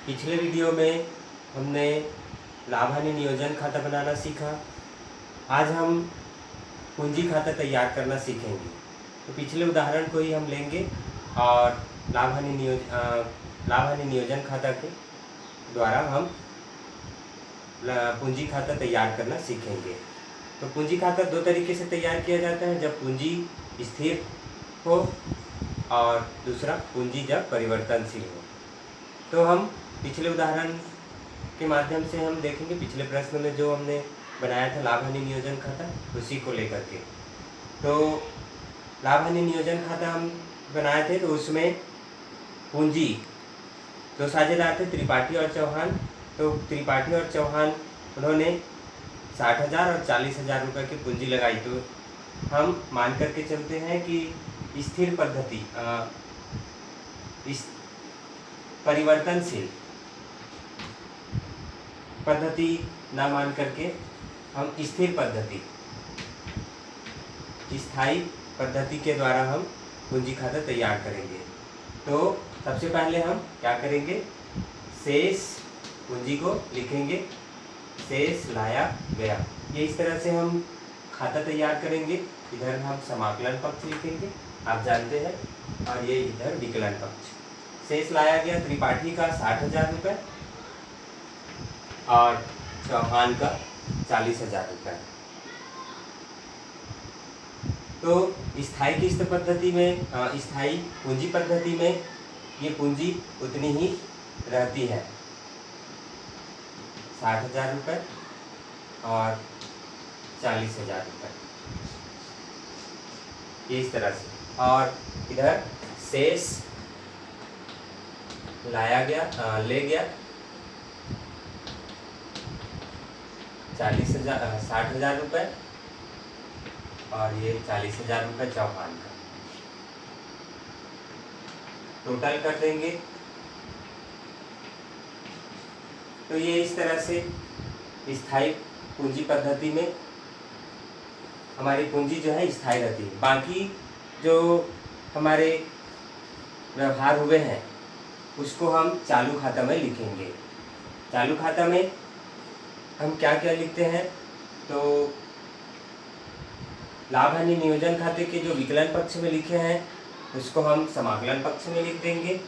पिछले वीडियो में हमने लाभ हानि नियोजन खाता बनाना सीखा। आज हम पूंजी खाता तैयार करना सीखेंगे। तो पिछले उदाहरण को ही हम लेंगे और लाभ हानि नियोजन खाता के द्वारा हम पूंजी खाता तैयार करना सीखेंगे। तो पूंजी खाता दो तरीके से तैयार किया जाता है, जब पूंजी स्थिर हो और दूसरा पूंजी जब परिवर्तनशील हो। तो हम पिछले उदाहरण के माध्यम से हम देखेंगे, पिछले प्रश्न में जो हमने बनाया था लाभ हानि नियोजन खाता, उसी को लेकर के। तो लाभ हानि नियोजन खाता हम बनाए थे, तो उसमें पूंजी दो साझेदार थे, त्रिपाठी और चौहान। तो त्रिपाठी और चौहान उन्होंने 60,000 और 40,000 रुपये की पूंजी लगाई। तो हम मान करके चलते हैं कि स्थिर पद्धति इस परिवर्तनशील पद्धति ना मान करके हम स्थिर पद्धति, स्थायी पद्धति के द्वारा हम पूंजी खाता तैयार करेंगे। तो सबसे पहले हम क्या करेंगे, शेष पूंजी को लिखेंगे, शेष लाया गया। ये इस तरह से हम खाता तैयार करेंगे। इधर हम समाकलन पक्ष लिखेंगे, आप जानते हैं, और ये इधर विकलन पक्ष। शेष लाया गया त्रिपाठी का 60,000 रुपये और चौहान का 40,000 रुपये। तो स्थायी किस्त पद्धति में, स्थायी पूंजी पद्धति में ये पूंजी उतनी ही रहती है, 60,000 रुपये और 40,000 रुपये, ये इस तरह से। और इधर शेष लाया गया, ले गया 60,000 रुपये और ये 40,000 रुपये चौहान का। टोटल कर देंगे। तो ये इस तरह से स्थायी पूंजी पद्धति में हमारी पूंजी जो है स्थायी रहती है। बाकी जो हमारे व्यवहार हुए हैं उसको हम चालू खाता में लिखेंगे। चालू खाता में हम क्या क्या लिखते हैं, तो लाभ हानि नियोजन खाते के जो विकलन पक्ष में लिखे हैं उसको हम समाकलन पक्ष में लिख देंगे,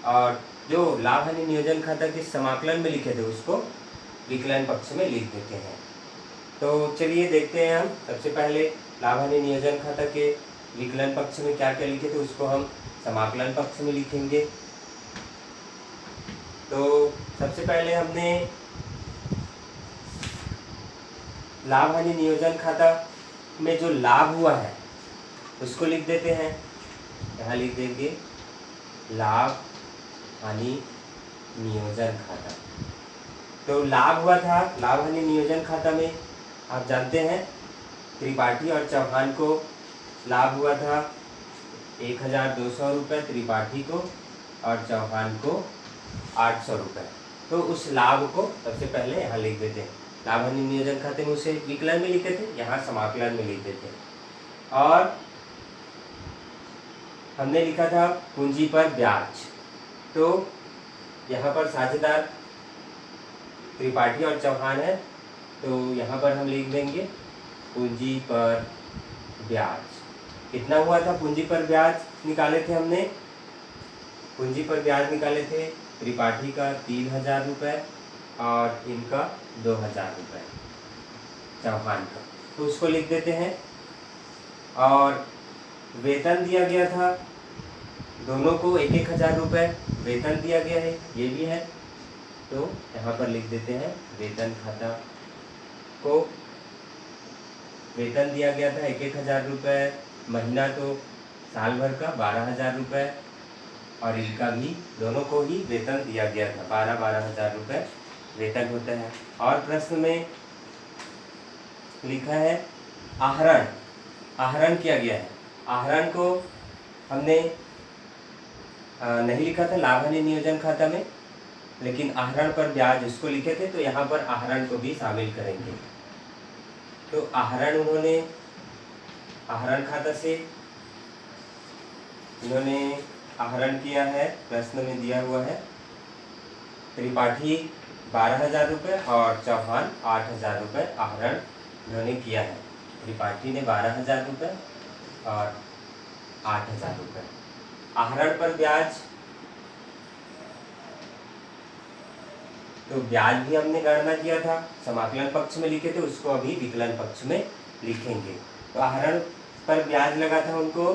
और जो लाभ हानि नियोजन खाता के समाकलन में लिखे थे उसको विकलन पक्ष में लिख देते हैं। तो चलिए देखते हैं हम। सबसे पहले लाभ हानि नियोजन खाता के विकलन पक्ष में क्या क्या लिखे थे उसको हम समाकलन पक्ष में लिखेंगे। तो सबसे पहले हमने लाभ हानि नियोजन खाता में जो लाभ हुआ है उसको लिख देते हैं। यहाँ लिख देंगे लाभ हानि नियोजन खाता। तो लाभ हुआ था लाभ हानि नियोजन खाता में, आप जानते हैं त्रिपाठी और चौहान को लाभ हुआ था 1,200 रुपये त्रिपाठी को और चौहान को 800 रुपये। तो उस लाभ को सबसे पहले यहाँ लिख देते हैं। लाभ हानि नियोजन खाते में उसे विकलन में लिखे थे, यहाँ समाकलन में लिख देते हैं। और हमने लिखा था पूंजी पर ब्याज। तो यहाँ पर साझेदार त्रिपाठी और चौहान है, तो यहाँ पर हम लिख देंगे पूंजी पर ब्याज। कितना हुआ था पूंजी पर ब्याज निकाले थे हमने, पूंजी पर ब्याज निकाले थे त्रिपाठी का 3,000 रुपये और इनका 2,000 रुपये चौहान का। तो उसको लिख देते हैं। और वेतन दिया गया था, दोनों को 1,000 रुपये वेतन दिया गया है, ये भी है। तो यहाँ पर लिख देते हैं वेतन खाता को वेतन दिया गया था 1,000 रुपये, महीना तो साल भर का 12,000 रुपये, और इनका भी दोनों को ही वेतन दिया गया था, 12,000 रुपये वेतन होता है। और प्रश्न में लिखा है आहरण, आहरण किया गया है। आहरण को हमने नहीं लिखा था लाभ हानि नियोजन खाता में, लेकिन आहरण पर ब्याज उसको लिखे थे, तो यहाँ पर आहरण को भी शामिल करेंगे। तो आहरण उन्होंने आहरण खाता से इन्होंने आहरण किया है, प्रश्न में दिया हुआ है। त्रिपाठी 12,000 रुपये और चौहान 8,000 रुपये आहरण उन्होंने किया है। त्रिपाठी ने 12,000 रुपये और 8,000 रुपये। आहरण पर ब्याज, तो ब्याज भी हमने गणना किया था, समाकलन पक्ष में लिखे थे, उसको अभी विकलन पक्ष में लिखेंगे। तो आहरण पर ब्याज लगा था उनको,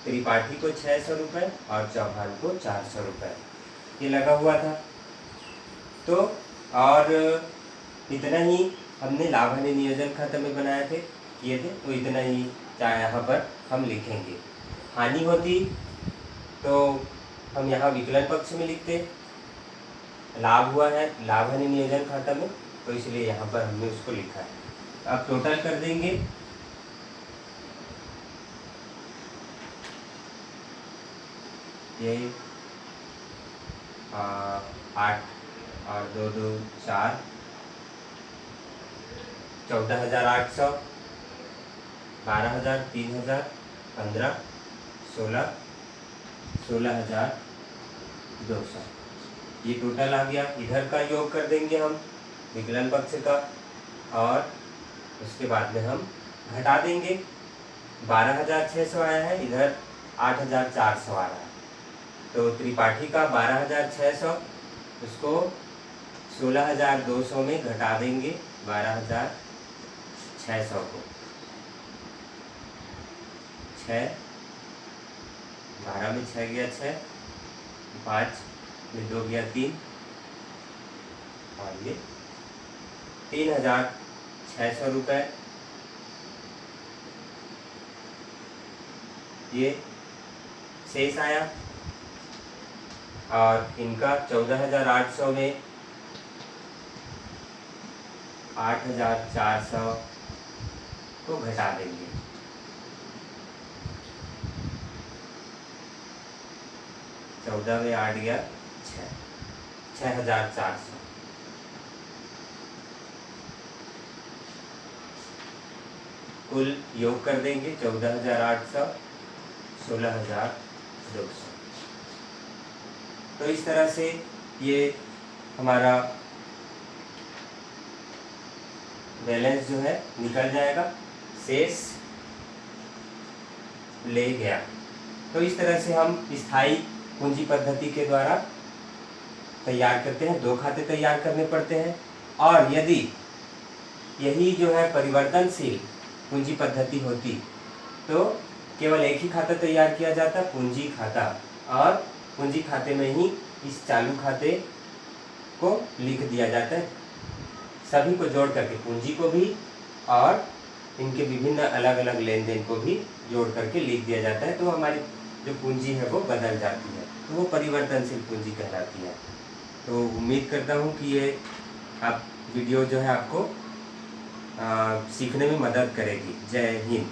त्रिपाठी को 600 रुपये और चौहान को 400 रुपये ये लगा हुआ था। तो और इतना ही हमने लाभ हानि नियोजन खाता में बनाए थे, किए थे, तो इतना ही चाहे यहाँ पर हम लिखेंगे। हानि होती तो हम यहाँ विकलन पक्ष में लिखते, लाभ हुआ है लाभ हानि नियोजन खाता में, तो इसलिए यहाँ पर हमने उसको लिखा है। अब टोटल कर देंगे, ये 8 और 2 2 4, 14,800, 12,000, 3,000, 15, 16, 16,200 ये टोटल आ गया। इधर का योग कर देंगे हम विकलन पक्ष का, और उसके बाद में हम घटा देंगे। 12,600 आया है, इधर 8,400 आ रहा है, तो त्रिपाठी का 12,600, उसको 16,200 में घटा देंगे 12,600 को। 6 12 में 6 गया 6, 5 में 2 गया 3, और ये 3,600 रुपये ये शेष आया। और इनका 14,800 में 8,400 को घटा देंगे। 14 में 8 गया 6,400। कुल योग कर देंगे 14,800, 16,200। तो इस तरह से ये हमारा बैलेंस जो है निकल जाएगा, शेष ले गया। तो इस तरह से हम स्थायी पूंजी पद्धति के द्वारा तैयार करते हैं। 2 खाते तैयार करने पड़ते हैं, और यदि यही जो है परिवर्तनशील पूंजी पद्धति होती तो केवल एक ही खाता तैयार किया जाता, पूंजी खाता, और पूंजी खाते में ही इस चालू खाते को लिख दिया जाता है, सभी को जोड़ करके, पूंजी को भी और इनके विभिन्न अलग अलग लेन देन को भी जोड़ करके लिख दिया जाता है। तो हमारी जो पूंजी है वो बदल जाती है, तो वो परिवर्तनशील पूंजी कहलाती है। तो उम्मीद करता हूँ कि ये आप वीडियो जो है आपको सीखने में मदद करेगी। जय हिंद।